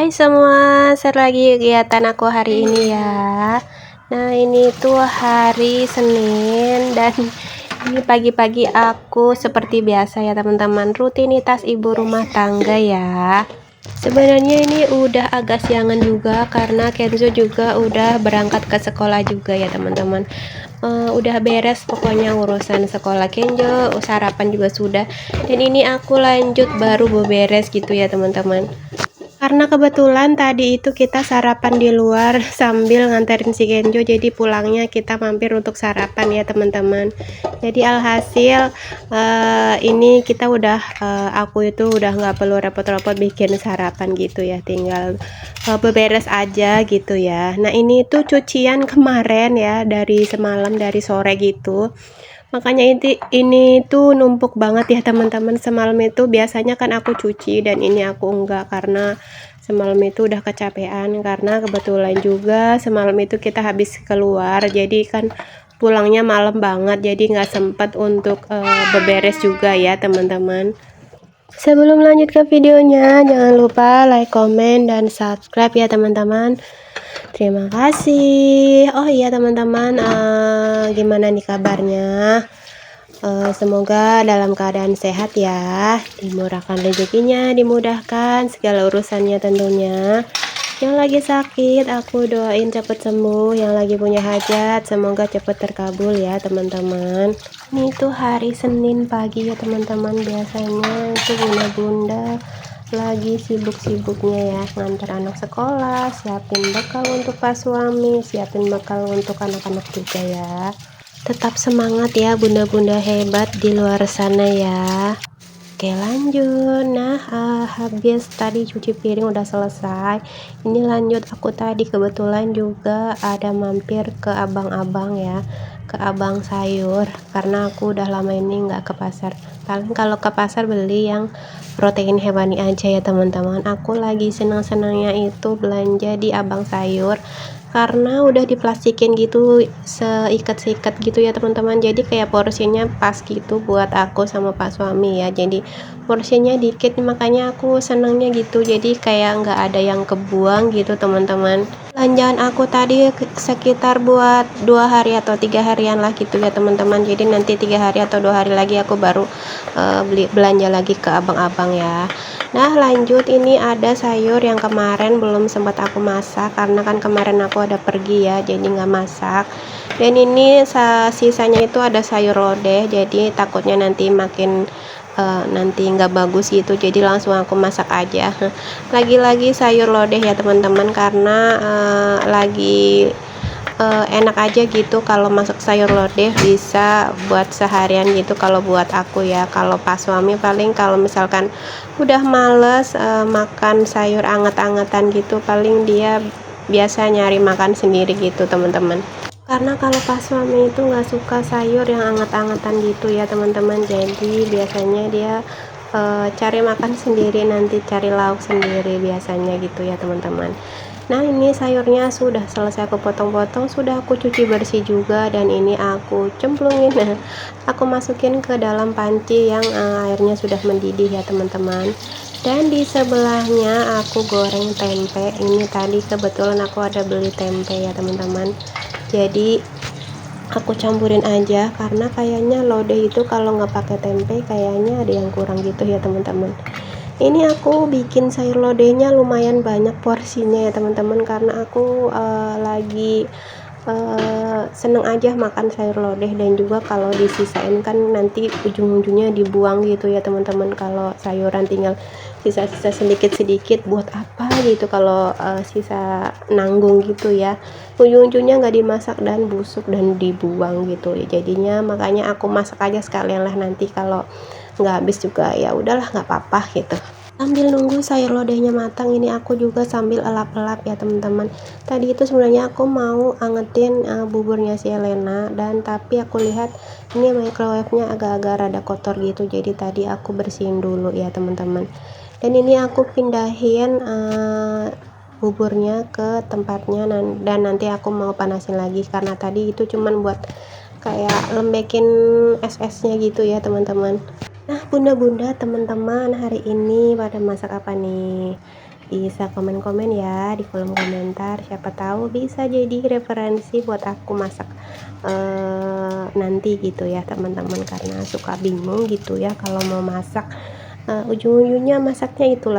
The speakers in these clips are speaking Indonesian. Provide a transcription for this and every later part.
Hai semua, share lagi kegiatan aku hari ini ya. Nah, ini tuh hari Senin dan ini pagi-pagi aku seperti biasa ya teman-teman, rutinitas ibu rumah tangga ya. Sebenarnya ini udah agak siangan juga karena Kenzo juga udah berangkat ke sekolah juga ya teman-teman. Udah beres pokoknya urusan sekolah Kenzo, sarapan juga sudah. Dan ini aku lanjut baru beberes gitu ya teman-teman. Karena kebetulan tadi itu kita sarapan di luar sambil nganterin si Kenjo, jadi pulangnya kita mampir untuk sarapan ya teman-teman. Jadi alhasil ini kita udah aku itu udah nggak perlu repot-repot bikin sarapan gitu ya, tinggal beberes aja gitu ya. Nah, ini tuh cucian kemarin ya, dari semalam, dari sore gitu. Makanya ini tuh numpuk banget ya teman-teman. Semalam itu biasanya kan aku cuci dan ini aku enggak karena semalam itu udah kecapean, karena kebetulan juga semalam itu kita habis keluar, jadi kan pulangnya malam banget, jadi nggak sempet untuk beberes juga ya teman-teman. Sebelum lanjut ke videonya, jangan lupa like, comment, dan subscribe ya teman-teman. Terima kasih. Oh iya teman-teman, gimana nih kabarnya? Semoga dalam keadaan sehat ya, dimurahkan rezekinya, dimudahkan segala urusannya tentunya. Yang lagi sakit aku doain cepet sembuh, yang lagi punya hajat semoga cepet terkabul ya teman-teman. Ini tuh hari Senin pagi ya teman-teman, biasanya itu bunda-bunda lagi sibuk-sibuknya ya, ngantar anak sekolah, siapin bekal untuk pas suami, siapin bekal untuk anak-anak juga ya. Tetap semangat ya bunda-bunda hebat di luar sana ya. Oke lanjut. Nah, habis tadi cuci piring udah selesai, ini lanjut aku tadi kebetulan juga ada mampir ke abang-abang ya, ke abang sayur, karena aku udah lama ini nggak ke pasar. Paling kalau ke pasar beli yang protein hewani aja ya teman-teman. Aku lagi senang-senangnya itu belanja di abang sayur karena udah diplastikin gitu, seikat-seikat gitu ya teman-teman, jadi kayak porsinya pas gitu buat aku sama pak suami ya, jadi porsinya dikit, makanya aku senangnya gitu, jadi kayak nggak ada yang kebuang gitu teman-teman. Belanjaan aku tadi sekitar buat 2 hari atau 3 harian lah gitu ya teman-teman, jadi nanti 3 hari atau 2 hari lagi aku baru beli belanja lagi ke abang-abang ya. Nah, lanjut, ini ada sayur yang kemarin belum sempat aku masak karena kan kemarin aku ada pergi ya, jadi nggak masak. Dan ini sisanya itu ada sayur lodeh, jadi takutnya nanti makin nanti nggak bagus gitu, jadi langsung aku masak aja. Lagi-lagi sayur lodeh ya teman-teman, karena lagi enak aja gitu kalau masak sayur lodeh, bisa buat seharian gitu kalau buat aku ya. Kalau pas suami paling kalau misalkan udah males makan sayur anget-angetan gitu, paling dia biasa nyari makan sendiri gitu teman-teman. Karena kalau pas suami itu nggak suka sayur yang anget-angetan gitu ya teman-teman, jadi biasanya dia cari makan sendiri, nanti cari lauk sendiri biasanya gitu ya teman-teman. Nah, ini sayurnya sudah selesai aku potong-potong, sudah aku cuci bersih juga, dan ini aku cemplungin, nah aku masukin ke dalam panci yang airnya sudah mendidih ya teman-teman. Dan di sebelahnya aku goreng tempe. Ini tadi kebetulan aku ada beli tempe ya teman-teman, jadi aku campurin aja karena kayaknya lodeh itu kalau nggak pakai tempe kayaknya ada yang kurang gitu ya teman-teman. Ini aku bikin sayur lodehnya lumayan banyak porsinya ya teman-teman, karena aku lagi seneng aja makan sayur lodeh, dan juga kalau disisain kan nanti ujung-ujungnya dibuang gitu ya teman-teman. Kalau sayuran tinggal sisa-sisa sedikit-sedikit buat apa gitu, kalau sisa nanggung gitu ya, ujung-ujungnya nggak dimasak dan busuk dan dibuang gitu ya, jadinya makanya aku masak aja sekalian lah, nanti kalau nggak habis juga ya udahlah, nggak apa-apa gitu. Sambil nunggu sayur lodehnya matang, ini aku juga sambil elap-elap ya teman-teman. Tadi itu sebenarnya aku mau angetin buburnya si Elena, dan tapi aku lihat ini microwave-nya agak-agak rada kotor gitu, jadi tadi aku bersihin dulu ya teman-teman. Dan ini aku pindahin buburnya ke tempatnya, dan nanti aku mau panasin lagi karena tadi itu cuman buat kayak lembekin es-esnya gitu ya teman-teman. Nah, bunda-bunda teman-teman hari ini pada masak apa nih? Bisa komen-komen ya di kolom komentar, siapa tahu bisa jadi referensi buat aku masak nanti gitu ya teman-teman, karena suka bingung gitu ya kalau mau masak, ujung-ujungnya masaknya itu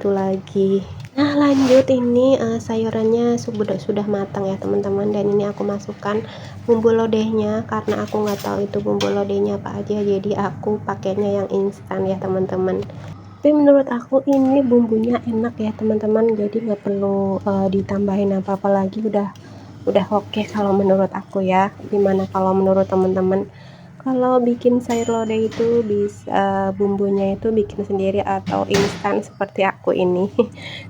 lagi. Nah lanjut, ini sayurannya sudah matang ya teman-teman, dan ini aku masukkan bumbu lodehnya karena aku nggak tahu itu bumbu lodehnya apa aja, jadi aku pakainya yang instan ya teman-teman. Tapi menurut aku ini bumbunya enak ya teman-teman, jadi nggak perlu ditambahin apa-apa lagi, udah oke kalau menurut aku ya. Gimana kalau menurut teman-teman? Kalau bikin sayur lodeh itu bisa bumbunya itu bikin sendiri atau instan seperti aku ini.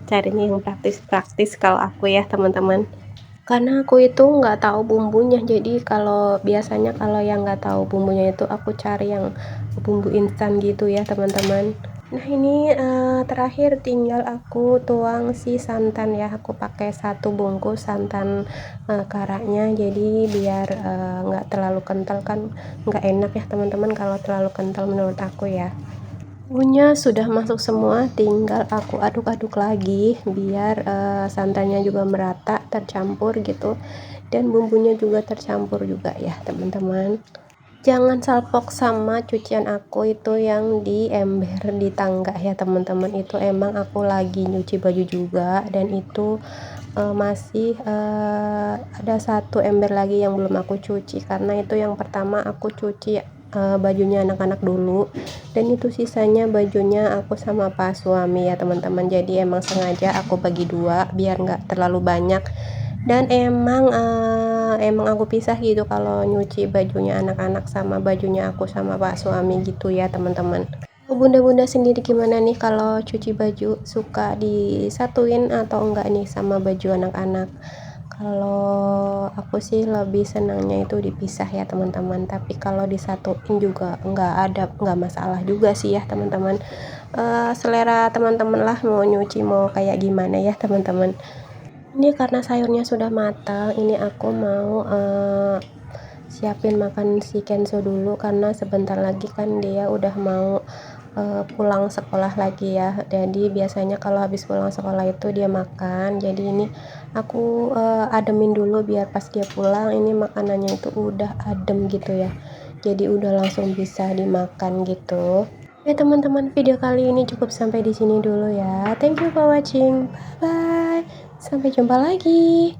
Carinya yang praktis-praktis kalau aku ya teman-teman. Karena aku itu nggak tahu bumbunya, jadi kalau biasanya kalau yang nggak tahu bumbunya itu aku cari yang bumbu instan gitu ya teman-teman. Nah ini terakhir tinggal aku tuang si santan ya, aku pakai 1 bungkus santan karaknya, jadi biar nggak terlalu kental, kan nggak enak ya teman-teman kalau terlalu kental menurut aku ya. Bumbunya sudah masuk semua, tinggal aku aduk-aduk lagi biar santannya juga merata, tercampur gitu, dan bumbunya juga tercampur juga ya teman-teman. Jangan salpok sama cucian aku itu yang di ember di tangga ya teman-teman, itu emang aku lagi nyuci baju juga, dan itu masih ada 1 ember lagi yang belum aku cuci, karena itu yang pertama aku cuci bajunya anak-anak dulu, dan itu sisanya bajunya aku sama pas suami ya teman-teman. Jadi emang sengaja aku bagi dua biar nggak terlalu banyak, dan emang aku pisah gitu kalau nyuci bajunya anak-anak sama bajunya aku sama pak suami gitu ya teman-teman. Bunda-bunda sendiri gimana nih kalau cuci baju, suka disatuin atau enggak nih sama baju anak-anak? Kalau aku sih lebih senangnya itu dipisah ya teman-teman, tapi kalau disatuin juga nggak masalah juga sih ya teman-teman. Selera teman-teman lah mau nyuci mau kayak gimana ya teman-teman. Ini karena sayurnya sudah matang, ini aku mau siapin makan si Kenzo dulu, karena sebentar lagi kan dia udah mau pulang sekolah lagi ya. Jadi biasanya kalau habis pulang sekolah itu dia makan, jadi ini aku ademin dulu biar pas dia pulang ini makanannya itu udah adem gitu ya, jadi udah langsung bisa dimakan gitu. Oke teman-teman, video kali ini cukup sampai di sini dulu ya. Thank you for watching, bye bye, sampai jumpa lagi.